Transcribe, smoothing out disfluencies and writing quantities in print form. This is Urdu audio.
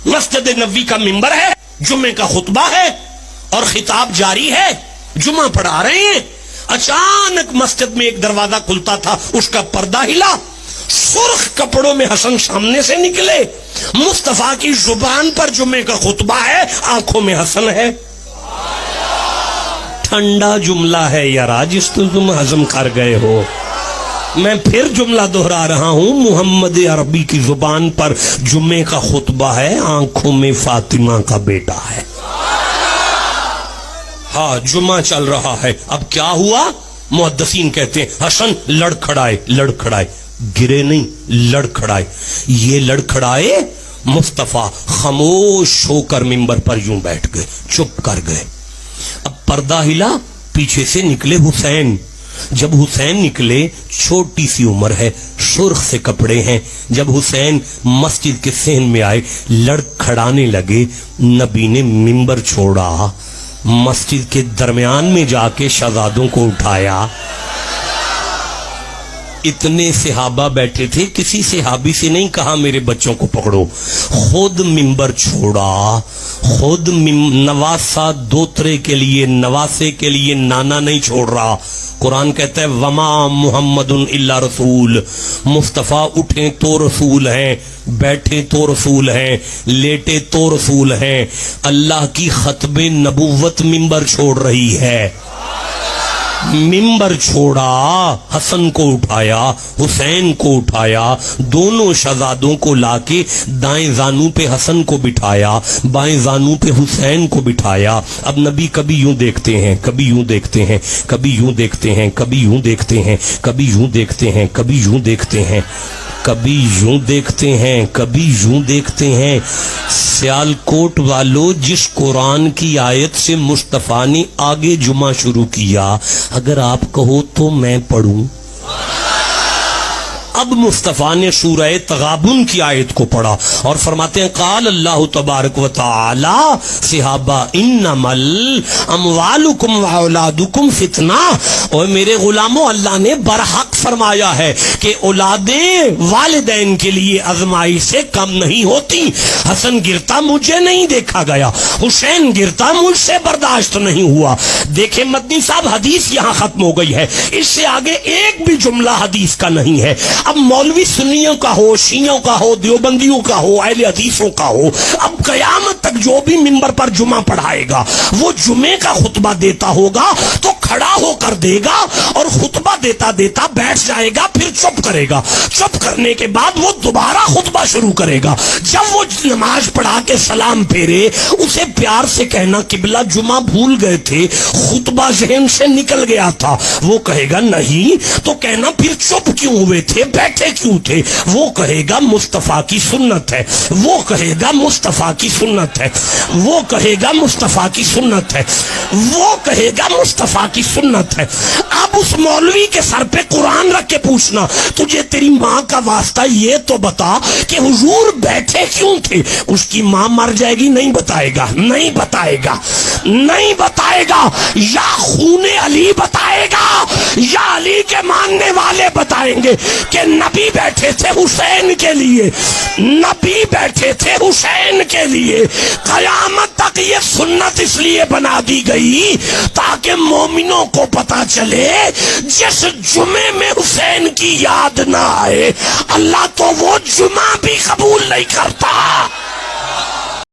مسجد نبوی کا منبر ہے, جمعے کا خطبہ ہے اور خطاب جاری ہے, جمعہ پڑھا رہے ہیں. اچانک مسجد میں ایک دروازہ کھلتا تھا, اس کا پردہ ہلا, سرخ کپڑوں میں حسن سامنے سے نکلے. مصطفیٰ کی زبان پر جمعے کا خطبہ ہے, آنکھوں میں حسن ہے. ٹھنڈا جملہ ہے یارا جس کو تم ہضم کر گئے ہو. میں پھر جملہ دہرا رہا ہوں, محمد عربی کی زبان پر جمعے کا خطبہ ہے, آنکھوں میں فاطمہ کا بیٹا ہے. ہاں جمعہ چل رہا ہے. اب کیا ہوا؟ محدثین کہتے ہیں حسن لڑکھڑائے, گرے نہیں, لڑکھڑائے. یہ لڑکھڑائے, مصطفیٰ خاموش ہو کر منبر پر یوں بیٹھ گئے, چپ کر گئے. اب پردہ ہلا, پیچھے سے نکلے حسین. جب حسین نکلے, چھوٹی سی عمر ہے, سرخ سے کپڑے ہیں. جب حسین مسجد کے صحن میں آئے, لڑکھڑانے لگے. نبی نے منبر چھوڑا, مسجد کے درمیان میں جا کے شہزادوں کو اٹھایا. اتنے صحابہ بیٹھے تھے, کسی صحابی سے نہیں کہا میرے بچوں کو پکڑو, خود منبر چھوڑا. خود نواسا دوترے کے لیے, نواسے کے لیے نانا نہیں چھوڑ رہا. قرآن کہتا ہے وما محمد الا رسول, مصطفیٰ اٹھیں تو رسول ہیں, بیٹھے تو رسول ہیں, لیٹے تو رسول ہیں. اللہ کی ختم نبوت منبر چھوڑ رہی ہے. منبر چھوڑا, حسن کو اٹھایا, حسین کو اٹھایا, دونوں شہزادوں کو لا کے دائیں زانو پہ حسن کو بٹھایا, بائیں زانو پہ حسین کو بٹھایا. اب نبی کبھی یوں دیکھتے ہیں, کبھی یوں دیکھتے ہیں, کبھی یوں دیکھتے ہیں, کبھی یوں دیکھتے ہیں, کبھی یوں دیکھتے ہیں, کبھی یوں دیکھتے ہیں, کبھی یوں دیکھتے ہیں, کبھی یوں دیکھتے ہیں. سیالکوٹ والو, جس قرآن کی آیت سے مصطفیٰ نے آگے جمعہ شروع کیا, اگر آپ کہو تو میں پڑھوں. اب مصطفیٰ نے سورہ تغابن کی آیت کو پڑھا اور فرماتے ہیں قال اللہ تبارک و تعالی, صحابہ انما اموالکم واولادکم فتنہ. اور میرے غلاموں, اللہ نے برحق فرمایا ہے کہ اولادیں والدین کے لیے آزمائش سے کم نہیں ہوتی. حسن گرتا مجھے نہیں دیکھا گیا, حسین گرتا مجھ سے برداشت نہیں ہوا. دیکھیں مدنی صاحب, حدیث یہاں ختم ہو گئی ہے, اس سے آگے ایک بھی جملہ حدیث کا نہیں ہے. اب مولوی سنیوں کا ہو, شیعوں کا ہو, دیوبندیوں کا ہو, اہل حدیثوں کا ہو, اب قیامت تک جو بھی منبر پر جمعہ پڑھائے گا وہ جمعے کا خطبہ دیتا ہوگا تو کھڑا ہو کر دے گا اور خطبہ دیتا دیتا بیٹھ جائے گا, پھر چپ کرے گا. چپ کرنے کے بعد وہ دوبارہ خطبہ شروع کرے گا. جب وہ نماز پڑھا کے سلام پھیرے, اسے پیار سے کہنا قبلہ جمعہ بھول گئے تھے, خطبہ ذہن سے نکل گیا تھا. وہ کہے گا نہیں, تو کہنا پھر چپ کیوں ہوئے تھے, بیٹھے کیوں تھے. وہ کہے گا مصطفیٰ کی سنت ہے, وہ کہے گا مصطفیٰ کی سنت ہے, وہ کہے گا مصطفیٰ کی سنت ہے, وہ کہے گا مصطفیٰ کی سنت ہے. اب اس مولوی کے سر پہ قرآن رکھ کے پوچھنا, تجھے تیری ماں کا واسطہ یہ تو بتا کہ حضور بیٹھے کیوں تھے. اس کی ماں مر جائے گی, نہیں بتائے گا, نہیں بتائے گا, نہیں بتائے گا. یا خون علی بتائے گا یا علی کے ماننے والے بتائیں گے کہ نبی بیٹھے تھے حسین کے لیے, نبی بیٹھے تھے حسین کے لیے. قیامت تک یہ سنت اس لیے بنا دی گئی تاکہ مومنوں کو پتا چلے جس جمعے میں حسین کی یاد نہ آئے اللہ تو وہ جمعہ بھی قبول نہیں کرتا.